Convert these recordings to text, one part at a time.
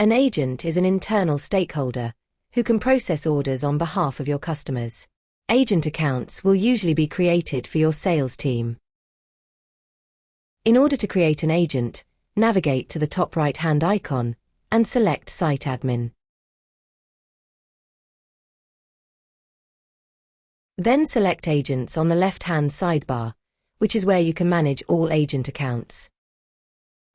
An agent is an internal stakeholder who can process orders on behalf of your customers. Agent accounts will usually be created for your sales team. In order to create an agent, navigate to the top right-hand icon and select Site Admin. Then select Agents on the left-hand sidebar, which is where you can manage all agent accounts.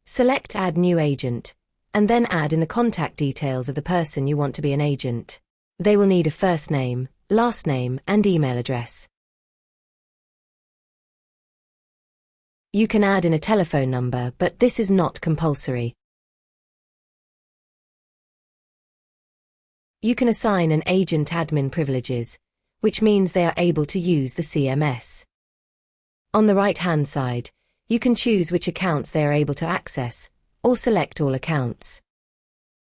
Select Add New Agent, and then add in the contact details of the person you want to be an agent. They will need a first name, last name, and email address. You can add in a telephone number, but this is not compulsory. You can assign an agent admin privileges, which means they are able to use the CMS. On the right-hand side, you can choose which accounts they are able to access, or select all accounts.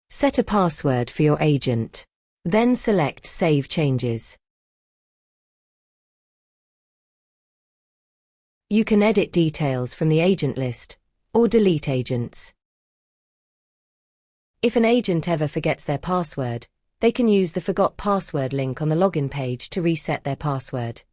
Set a password for your agent. Then select Save Changes. You can edit details from the agent list, or delete agents. If an agent ever forgets their password, they can use the Forgot Password link on the login page to reset their password.